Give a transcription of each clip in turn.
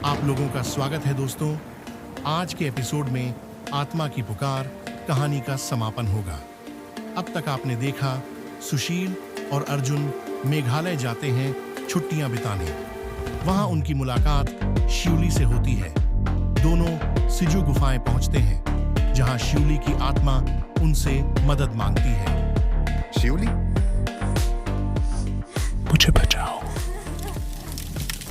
आप लोगों का स्वागत है दोस्तों। आज के एपिसोड में आत्मा की पुकार कहानी का समापन होगा। अब तक आपने देखा सुशील और अर्जुन मेघालय जाते हैं छुट्टियां बिताने। वहां उनकी मुलाकात शिवली से होती है। दोनों सिजु गुफाएं पहुंचते हैं जहां शिवली की आत्मा उनसे मदद मांगती है। शिवली, मुझे बचाओ,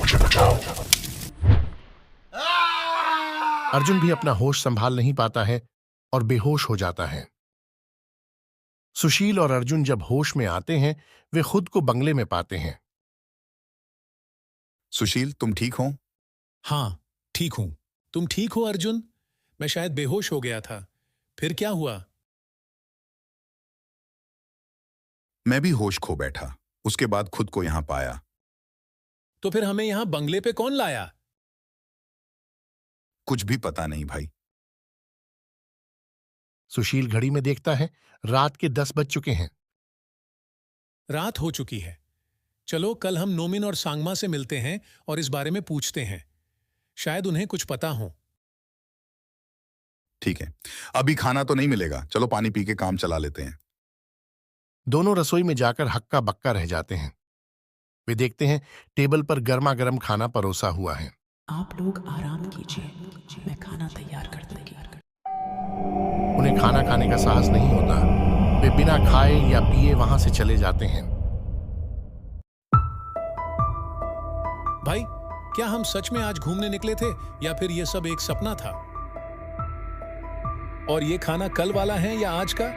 मुझे बचाओ। अर्जुन भी अपना होश संभाल नहीं पाता है और बेहोश हो जाता है। सुशील और अर्जुन जब होश में आते हैं वे खुद को बंगले में पाते हैं। सुशील, तुम ठीक हो? हाँ, ठीक हूं। तुम ठीक हो अर्जुन? मैं शायद बेहोश हो गया था। फिर क्या हुआ? मैं भी होश खो बैठा, उसके बाद खुद को यहां पाया। तो फिर हमें यहां बंगले पे कौन लाया? कुछ भी पता नहीं भाई। सुशील घड़ी में देखता है रात के 10 बज चुके हैं। रात हो चुकी है। चलो कल हम नोमिन और सांगमा से मिलते हैं और इस बारे में पूछते हैं। शायद उन्हें कुछ पता हो। ठीक है, अभी खाना तो नहीं मिलेगा, चलो पानी पी के काम चला लेते हैं। दोनों रसोई में जाकर हक्का बक्का रह जाते हैं। वे देखते हैं टेबल पर गर्मा गर्म खाना परोसा हुआ है। आप लोग आराम कीजिए, मैं खाना तैयार कर दूंगी। उन्हें खाना खाने का साहस नहीं होता। वे बिना खाए या पिए वहां से चले जाते हैं। भाई, क्या हम सच में आज घूमने निकले थे या फिर यह सब एक सपना था? और ये खाना कल वाला है या आज का?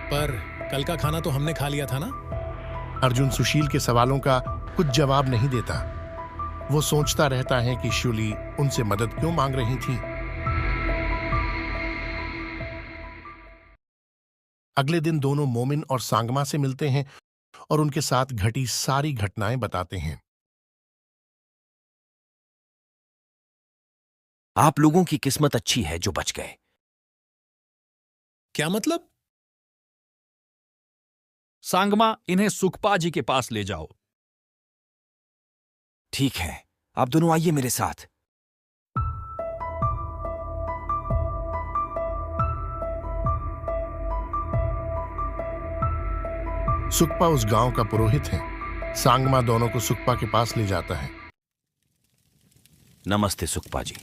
पर कल का खाना तो हमने खा लिया था ना? अर्जुन सुशील के सवालों का कुछ जवाब नहीं देता। वो सोचता रहता है कि शिवली उनसे मदद क्यों मांग रही थी। अगले दिन दोनों मोमिन और सांगमा से मिलते हैं और उनके साथ घटी सारी घटनाएं बताते हैं। आप लोगों की किस्मत अच्छी है जो बच गए। क्या मतलब? सांगमा, इन्हें सुखपा जी के पास ले जाओ। ठीक है, आप दोनों आइए मेरे साथ। सुखपा उस गांव का पुरोहित है। सांगमा दोनों को सुखपा के पास ले जाता है। नमस्ते सुखपा जी,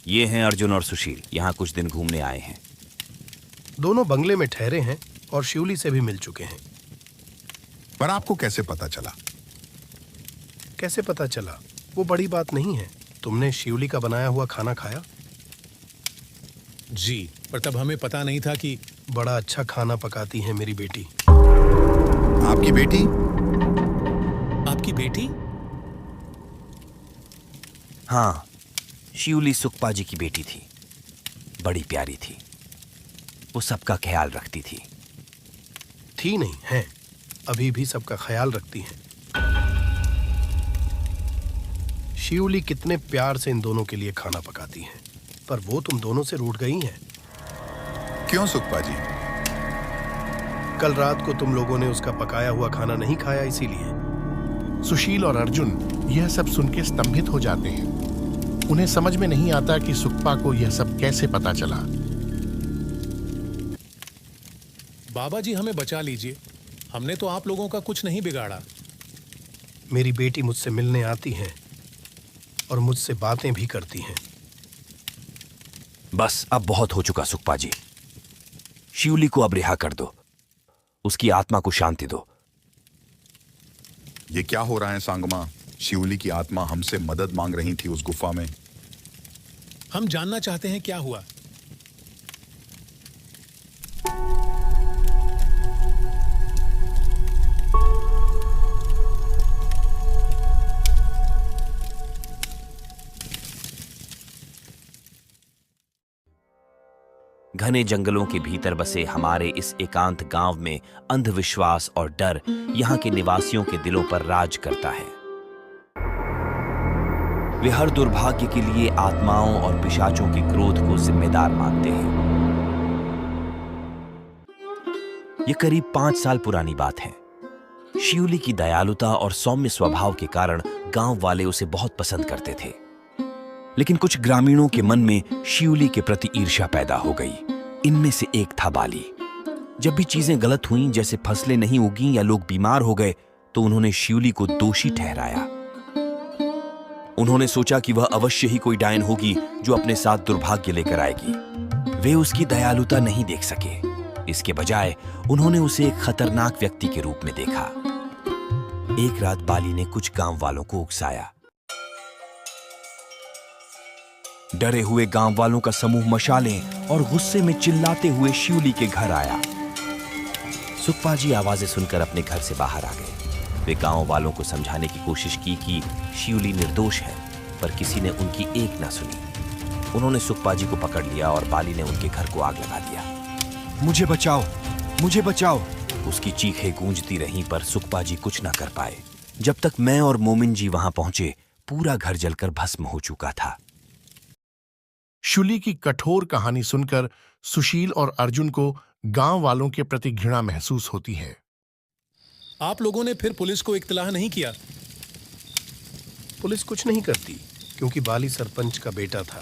ये हैं अर्जुन और सुशील, यहां कुछ दिन घूमने आए हैं। दोनों बंगले में ठहरे हैं और शिवली से भी मिल चुके हैं। पर आपको कैसे पता चला? कैसे पता चला वो बड़ी बात नहीं है। तुमने शिवली का बनाया हुआ खाना खाया? जी, पर तब हमें पता नहीं था कि बड़ा अच्छा खाना पकाती है मेरी बेटी। आपकी बेटी? आपकी बेटी? हाँ, शिवली सुखपा जी की बेटी थी। बड़ी प्यारी थी। वो सबका ख्याल रखती थी। थी नहीं है, अभी भी सबका ख्याल रखती हैं। शिवली कितने प्यार से इन दोनों के लिए खाना पकाती हैं, पर वो तुम दोनों से रूठ गई हैं। क्यों सुखपा जी? कल रात को तुम लोगों ने उसका पकाया हुआ खाना नहीं खाया, इसीलिए। सुशील और अर्जुन यह सब सुन के स्तंभित हो जाते हैं। उन्हें समझ में नहीं आता कि सुखपा को यह सब कैसे पता चला। बाबा जी हमें बचा लीजिए, हमने तो आप लोगों का कुछ नहीं बिगाड़ा। मेरी बेटी मुझसे मिलने आती है और मुझसे बातें भी करती हैं। बस अब बहुत हो चुका सुखपा जी। शिवली को अब रिहा कर दो, उसकी आत्मा को शांति दो। ये क्या हो रहा है सांगमा? शिवली की आत्मा हमसे मदद मांग रही थी उस गुफा में। हम जानना चाहते हैं क्या हुआ। घने जंगलों के भीतर बसे हमारे इस एकांत गांव में अंधविश्वास और डर यहां के निवासियों के दिलों पर राज करता है। वे हर दुर्भाग्य के लिए आत्माओं और पिशाचों के क्रोध को जिम्मेदार मानते हैं। ये करीब 5 साल पुरानी बात है। शिउली की दयालुता और सौम्य स्वभाव के कारण गांव वाले उसे बहुत पसंद करते थे। लेकिन कुछ ग्रामीणों के मन में शिउली के प्रति ईर्ष्या पैदा हो गई। इनमें से एक था बाली। जब भी चीजें गलत हुईं, जैसे फसलें नहीं उगीं या लोग बीमार हो गए, तो उन्होंने शिउली को दोषी ठहराया। उन्होंने सोचा कि वह अवश्य ही कोई डायन होगी जो अपने साथ दुर्भाग्य लेकर आएगी। वे उसकी दयालुता नहीं देख सके। इसके बजाय उन्होंने उसे एक खतरनाक व्यक्ति के रूप में देखा। एक रात बाली ने कुछ गांव वालों को उकसाया। डरे हुए गांव वालों का समूह मशालें और गुस्से में चिल्लाते हुए शिउली के घर आया। सुखपा जी आवाजें सुनकर अपने घर से बाहर आ गए। वे गांव वालों को समझाने की कोशिश की कि शिउली निर्दोष है, पर किसी ने उनकी एक ना सुनी। उन्होंने सुखपा जी को पकड़ लिया और बाली ने उनके घर को आग लगा दिया। मुझे बचाओ, मुझे बचाओ, उसकी चीखें गूंजती रहीं, पर सुखपा जी कुछ ना कर पाए। जब तक मैं और मोमिन जी वहां पहुंचे, पूरा घर जलकर भस्म हो चुका था। शूली की कठोर कहानी सुनकर सुशील और अर्जुन को गांव वालों के प्रति घृणा महसूस होती है। आप लोगों ने फिर पुलिस को इत्तला नहीं किया? पुलिस कुछ नहीं करती, क्योंकि बाली सरपंच का बेटा था।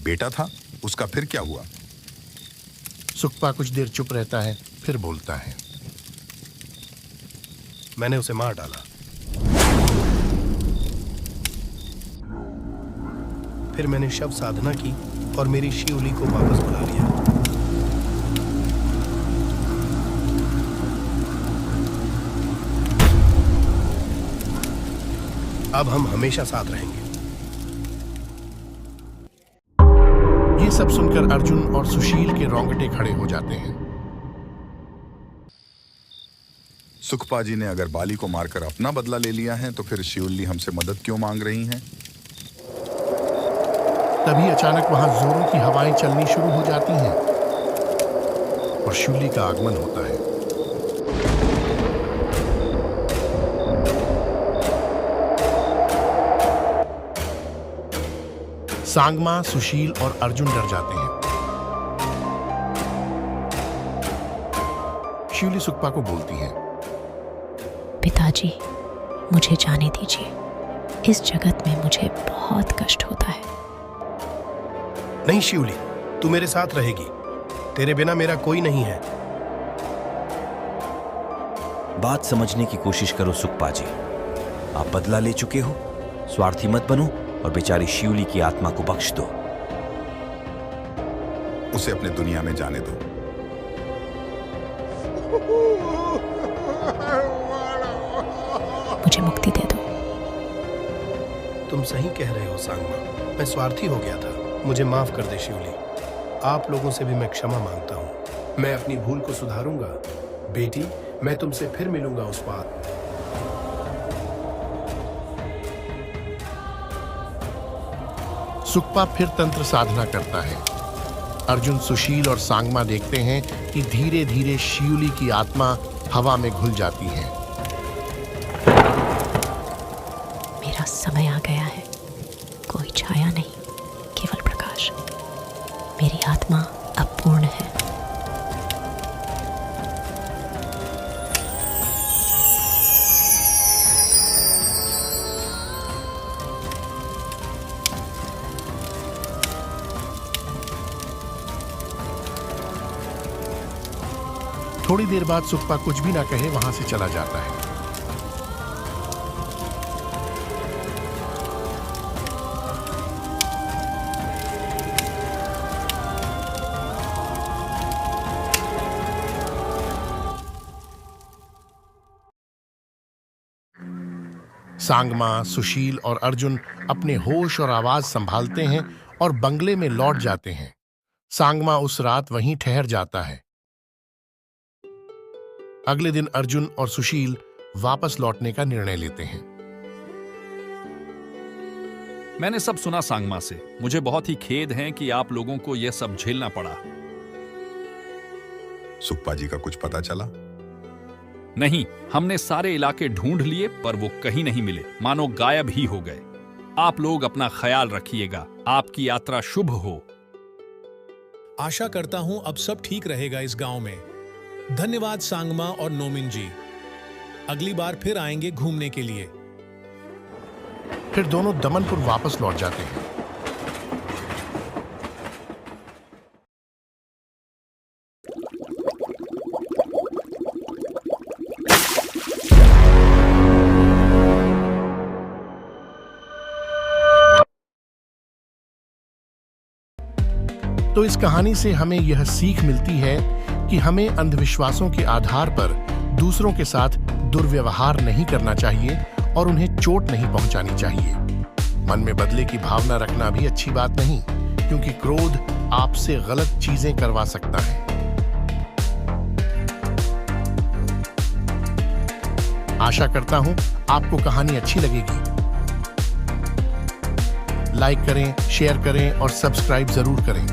बेटा था? उसका फिर क्या हुआ? सुखपा कुछ देर चुप रहता है, फिर बोलता है। मैंने उसे मार डाला। फिर मैंने शव साधना की और मेरी शिउली को वापस बुला लिया। अब हम हमेशा साथ रहेंगे। ये सब सुनकर अर्जुन और सुशील के रोंगटे खड़े हो जाते हैं। सुखपा जी ने अगर बाली को मारकर अपना बदला ले लिया है, तो फिर शिउली हमसे मदद क्यों मांग रही हैं? तभी अचानक वहां जोरों की हवाएं चलनी शुरू हो जाती हैं और शिउली का आगमन होता है। सांगमा, सुशील और अर्जुन डर जाते हैं। शिउली सुखपा को बोलती है, पिताजी, मुझे जाने दीजिए। इस जगत में मुझे बहुत कष्ट होता है। नहीं शिउली, तू मेरे साथ रहेगी। तेरे बिना मेरा कोई नहीं है। बात समझने की कोशिश करो सुखपा जी। आप बदला ले चुके हो, स्वार्थी मत बनो और बेचारी शिउली की आत्मा को बख्श दो। उसे अपने दुनिया में जाने दो। मुझे मुक्ति दे दो। तुम सही कह रहे हो सांगमा, मैं स्वार्थी हो गया था। मुझे माफ कर दे शिउली। आप लोगों से भी मैं क्षमा मांगता हूं। मैं अपनी भूल को सुधारूंगा। बेटी, मैं तुमसे फिर मिलूंगा उस बात। सुखपा फिर तंत्र साधना करता है। अर्जुन, सुशील और सांगमा देखते हैं कि धीरे धीरे शिउली की आत्मा हवा में घुल जाती है। मेरा समय आ गया है। कोई छाया नहीं, केवल प्रकाश। मेरी आत्मा अब पूर्ण है। थोड़ी देर बाद सुखपा कुछ भी ना कहे वहां से चला जाता है। सांगमा, सुशील और अर्जुन अपने होश और आवाज संभालते हैं और बंगले में लौट जाते हैं। सांगमा उस रात वहीं ठहर जाता है। अगले दिन अर्जुन और सुशील वापस लौटने का निर्णय लेते हैं। मैंने सब सुना सांगमा से। मुझे बहुत ही खेद है कि आप लोगों को यह सब झेलना पड़ा। सुखपा जी का कुछ पता चला? नहीं, हमने सारे इलाके ढूंढ लिए, पर वो कहीं नहीं मिले, मानो गायब ही हो गए। आप लोग अपना ख्याल रखिएगा। आपकी यात्रा शुभ हो। आशा करता हूं अब सब ठीक रहेगा इस गांव में। धन्यवाद सांगमा और नोमिन जी। अगली बार फिर आएंगे घूमने के लिए। फिर दोनों दमनपुर वापस लौट जाते हैं। तो इस कहानी से हमें यह सीख मिलती है कि हमें अंधविश्वासों के आधार पर दूसरों के साथ दुर्व्यवहार नहीं करना चाहिए और उन्हें चोट नहीं पहुंचानी चाहिए। मन में बदले की भावना रखना भी अच्छी बात नहीं, क्योंकि क्रोध आपसे गलत चीजें करवा सकता है। आशा करता हूं आपको कहानी अच्छी लगेगी। लाइक करें, शेयर करें और सब्सक्राइब जरूर करें।